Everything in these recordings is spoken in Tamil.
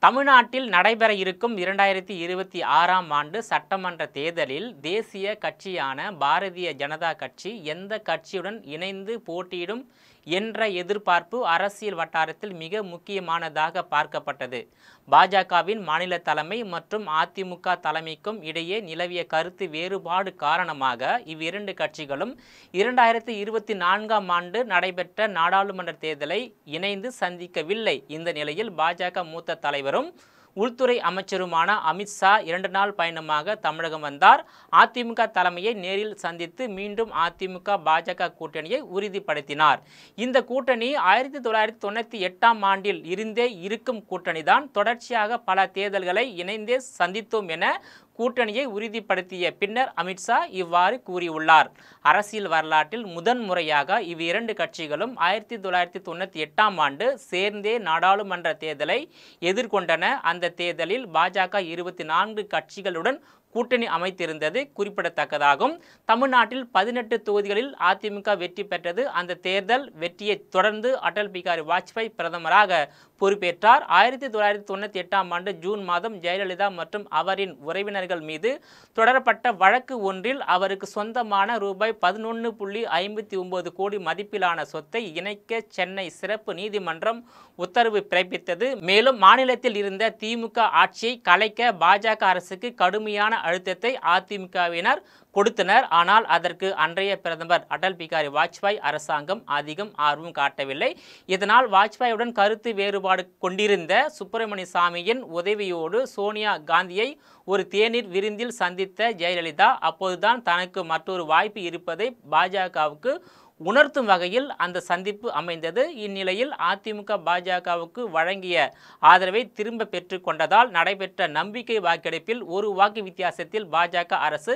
தமிழ்நாட்டில் நடைபெற இருக்கும் 2026ஆம் ஆண்டு சட்டமன்ற தேர்தலில் தேசிய கட்சியான பாரதிய ஜனதா கட்சி எந்த கட்சியுடன் இணைந்து போட்டியிடும் என்ற எதிர்பார்ப்பு அரசியல் வட்டாரத்தில் மிக முக்கியமானதாக பார்க்கப்பட்டது. பாஜகவின் மாநில தலைமை மற்றும் அதிமுக தலைமைக்கும் இடையே நிலவிய கருத்து வேறுபாடு காரணமாக இவ்விரண்டு கட்சிகளும் 2024ஆம் ஆண்டு நடைபெற்ற நாடாளுமன்ற தேர்தலை இணைந்து சந்திக்கவில்லை. இந்த நிலையில் பாஜக மூத்த தலைவரும் உள்துறை அமைச்சருமான அமித்ஷா 2 நாள் பயணமாக தமிழகம் வந்தார். அதிமுக தலைமையை நேரில் சந்தித்து மீண்டும் அதிமுக பாஜக கூட்டணியை உறுதிப்படுத்தினார். இந்த கூட்டணி 1998ஆம் ஆண்டில் இருந்தே இருக்கும் கூட்டணிதான். தொடர்ச்சியாக பல தேர்தல்களை இணைந்தே சந்தித்தோம் என கூட்டணியை உறுதிப்படுத்திய பின்னர் அமித்ஷா இவ்வாறு கூறியுள்ளார். அரசியல் வரலாற்றில் முதன்முறையாக இவ்விரண்டு கட்சிகளும் 1998ஆம் ஆண்டு சேர்ந்தே நாடாளுமன்ற தேர்தலை எதிர்கொண்டன. அந்த தேர்தலில் பாஜக 24 கட்சிகளுடன் கூட்டணி அமைத்திருந்தது குறிப்பிடத்தக்கதாகும். தமிழ்நாட்டில் 18 தொகுதிகளில் அதிமுக வெற்றி பெற்றது. அந்த தேர்தல் வெற்றியை தொடர்ந்து அடல் பிகாரி வாஜ்பாய் பிரதமராக பொறுப்பேற்றார். 1998ஆம் ஆண்டு ஜூன் மாதம் ஜெயலலிதா மற்றும் அவரின் உறவினர்கள் மீது தொடரப்பட்ட வழக்கு ஒன்றில் அவருக்கு சொந்தமான ரூபாய் 11.59 கோடி மதிப்பிலான சொத்தை இணைக்க சென்னை சிறப்பு நீதிமன்றம் உத்தரவு பிறப்பித்தது. மேலும் மாநிலத்தில் இருந்த திமுக ஆட்சியை கலைக்க பாஜக அரசுக்கு கடுமையான அழுத்தத்தை அதிமுகவினர் கொடுத்தனர். ஆனால் அதற்கு அன்றைய பிரதமர் அடல் பிகாரி வாஜ்பாய் அரசாங்கம் அதிகம் ஆர்வம் காட்டவில்லை. இதனால் வாஜ்பாயுடன் கருத்து வேறுபாடு கொண்டிருந்த சுப்பிரமணிய சாமியின் உதவியோடு சோனியா காந்தியை ஒரு தேநீர் விருந்தில் சந்தித்த ஜெயலலிதா அப்போதுதான் தனக்கு மற்றொரு வாய்ப்பு இருப்பதை பாஜகவுக்கு உணர்த்தும் வகையில் அந்த சந்திப்பு அமைந்தது. இந்நிலையில் அதிமுக பாஜகவுக்கு வழங்கிய ஆதரவை திரும்ப பெற்று கொண்டதால் நடைபெற்ற நம்பிக்கை வாக்கெடுப்பில் ஒரு வாக்கு வித்தியாசத்தில் பாஜக அரசு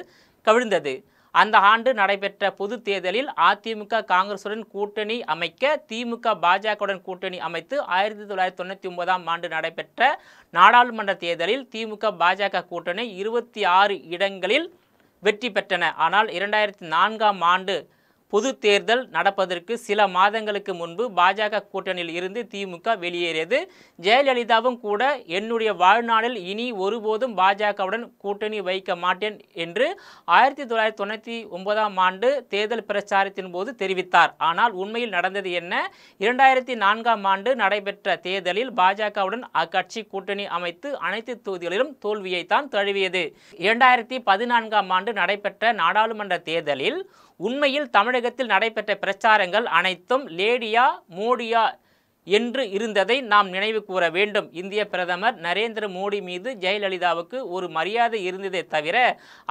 கவிழ்ந்தது. அந்த ஆண்டு நடைபெற்ற பொது தேர்தலில் அதிமுக காங்கிரசுடன் கூட்டணி அமைக்க திமுக பாஜகவுடன் கூட்டணி அமைத்து 1999ஆம் ஆண்டு நடைபெற்ற நாடாளுமன்ற தேர்தலில் திமுக பாஜக கூட்டணி 26 இடங்களில் வெற்றி பெற்றன. ஆனால் 2004ஆம் ஆண்டு பொது தேர்தல் நடப்பதற்கு சில மாதங்களுக்கு முன்பு பாஜக கூட்டணியில் இருந்து திமுக வெளியேறியது. ஜெயலலிதாவும் கூட என்னுடைய வாழ்நாளில் இனி ஒருபோதும் பாஜகவுடன் கூட்டணி வைக்க மாட்டேன் என்று 1999ஆம் ஆண்டு தேர்தல் பிரச்சாரத்தின் போது தெரிவித்தார். ஆனால் உண்மையில் நடந்தது என்ன? 2004ஆம் ஆண்டு நடைபெற்ற தேர்தலில் பாஜகவுடன் அக்கட்சி கூட்டணி அமைத்து அனைத்து தொகுதிகளிலும் தோல்வியைத்தான் தழுவியது. 2014ஆம் ஆண்டு நடைபெற்ற நாடாளுமன்ற தேர்தலில் உண்மையில் தமிழகத்தில் நடைபெற்ற பிரச்சாரங்கள் அனைத்தும் லேடியா மோடியா என்று இருந்ததை நாம் நினைவு கூற வேண்டும். இந்திய பிரதமர் நரேந்திர மோடி மீது ஜெயலலிதாவுக்கு ஒரு மரியாதை இருந்ததே தவிர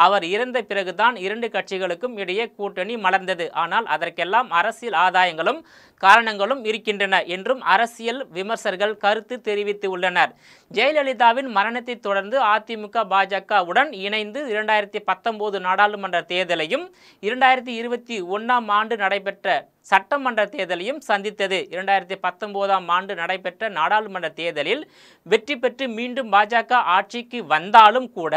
அவர் இறந்த பிறகுதான் இரண்டு கட்சிகளுக்கும் இடையே கூட்டணி மலர்ந்தது. ஆனால் அதற்கெல்லாம் அரசியல் ஆதாயங்களும் காரணங்களும் இருக்கின்றன என்றும் அரசியல் விமர்சகர்கள் கருத்து தெரிவித்து உள்ளனர். ஜெயலலிதாவின் மரணத்தை தொடர்ந்து அதிமுக பாஜகவுடன் இணைந்து 2019 நாடாளுமன்ற தேர்தலையும் 2021ஆம் ஆண்டு நடைபெற்ற சட்டமன்ற தேர்தலையும் சந்தித்தது. 2019ஆம் ஆண்டு நடைபெற்ற நாடாளுமன்ற தேர்தலில் வெற்றி பெற்று மீண்டும் பாஜக ஆட்சிக்கு வந்தாலும் கூட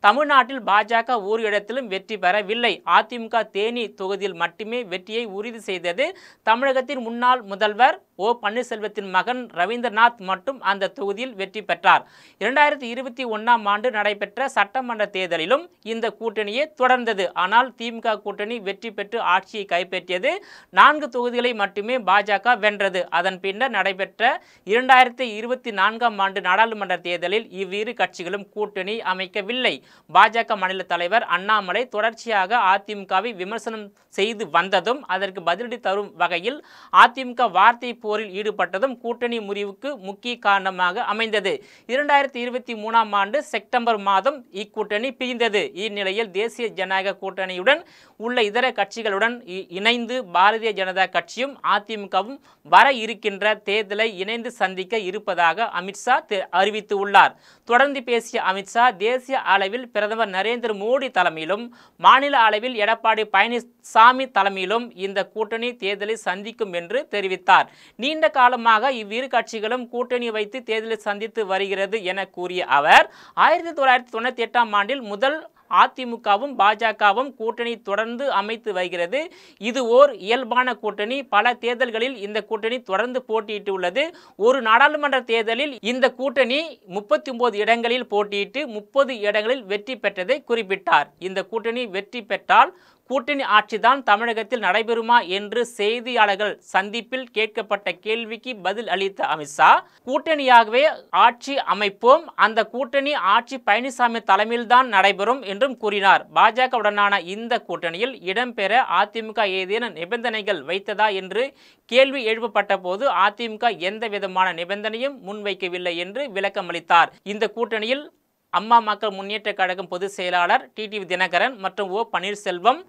தமிழ்நாட்டில் பாஜக ஒரு இடத்திலும் வெற்றி பெறவில்லை. அதிமுக தேனி தொகுதியில் மட்டுமே வெற்றியை உறுதி செய்தது. தமிழகத்தின் முன்னாள் முதல்வர் ஓ பன்னீர்செல்வத்தின் மகன் ரவீந்திரநாத் மட்டும் அந்த தொகுதியில் வெற்றி பெற்றார். 2021ஆம் ஆண்டு நடைபெற்ற சட்டமன்ற தேர்தலிலும் இந்த கூட்டணியே தொடர்ந்தது. ஆனால் திமுக கூட்டணி வெற்றி பெற்று ஆட்சியை கைப்பற்றியது. 4 தொகுதிகளை மட்டுமே பாஜக வென்றது. அதன் பின்னர் நடைபெற்ற 2024ஆம் ஆண்டு நாடாளுமன்ற தேர்தலில் இவ்விரு கட்சிகளும் கூட்டணி அமைக்கவில்லை. பாஜக மாநில தலைவர் அண்ணாமலை தொடர்ச்சியாக அதிமுகவை விமர்சனம் செய்து வந்ததும் அதற்கு பதிலடி தரும் வகையில் அதிமுக வார்த்தை போரில் ஈடுபட்டதும் கூட்டணி முறிவுக்கு முக்கிய காரணமாக அமைந்தது. 2023ஆம் ஆண்டு செப்டம்பர் மாதம் இக்கூட்டணி பிரிந்தது. இந்நிலையில் தேசிய ஜனநாயக கூட்டணியுடன் உள்ள இதர கட்சிகளுடன் இணைந்து பாரதிய ஜனதா கட்சியும் அதிமுகவும் வர இருக்கின்ற தேர்தலை இணைந்து சந்திக்க இருப்பதாக அமித்ஷா அறிவித்து உள்ளார். தொடர்ந்து பேசிய அமித்ஷா தேசிய அளவில் பிரதமர் நரேந்திர மோடி தலைமையிலும் மாநில அளவில் எடப்பாடி பழனிசாமி தலைமையிலும் இந்த கூட்டணி தேர்தலை சந்திக்கும் என்று தெரிவித்தார். நீண்ட காலமாக இவ்விரு கட்சிகளும் கூட்டணி வைத்து தேர்தலை சந்தித்து வருகிறது என கூறிய அவர் 1998ஆம் ஆண்டில் முதல் அதிமுகவும் பாஜகவும் கூட்டணி தொடர்ந்து அமைத்து வருகிறது. இது ஓர் இயல்பான கூட்டணி. பல தேர்தல்களில் இந்த கூட்டணி தொடர்ந்து போட்டியிட்டு உள்ளது. ஒரு நாடாளுமன்ற தேர்தலில் இந்த கூட்டணி 39 இடங்களில் போட்டியிட்டு 30 இடங்களில் வெற்றி பெற்றதை குறிப்பிட்டார். இந்த கூட்டணி வெற்றி பெற்றால் கூட்டணி ஆட்சிதான் தமிழகத்தில் நடைபெறுமா என்று செய்தியாளர்கள் சந்திப்பில் கேட்கப்பட்ட கேள்விக்கு பதில் அளித்த அமித்ஷா, கூட்டணியாகவே ஆட்சி அமைப்போம், அந்த கூட்டணி ஆட்சி பழனிசாமி தலைமையில்தான் நடைபெறும் என்றும் கூறினார். பாஜகவுடனான இந்த கூட்டணியில் இடம்பெற அதிமுக ஏதேனும் நிபந்தனைகள் வைத்ததா என்று கேள்வி எழுப்பப்பட்ட போது அதிமுக எந்த விதமான நிபந்தனையும் முன்வைக்கவில்லை என்று விளக்கமளித்தார். இந்த கூட்டணியில் அம்மா மக்கள் முன்னேற்ற கழகம் பொதுச் செயலாளர் டிடிவி தினகரன் மற்றும் ஓ பன்னீர்செல்வம்,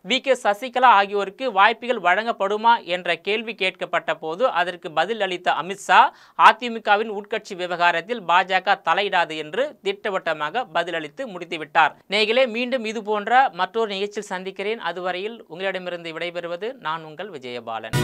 வி.கே. சசிகலா ஆகியோருக்கு வாய்ப்புகள் வழங்கப்படுமா என்ற கேள்வி கேட்கப்பட்ட போது அதற்கு பதில் அளித்த அமித்ஷா, அதிமுகவின் உட்கட்சி விவகாரத்தில் பாஜக தலையிடாது என்று திட்டவட்டமாக பதிலளித்து முடித்துவிட்டார். நேயர்களே, மீண்டும் இது போன்ற மற்றொரு நிகழ்ச்சியில் சந்திக்கிறேன். அதுவரையில் உங்களிடமிருந்து விடைபெறுவது நான் உங்கள் விஜயபாலன்.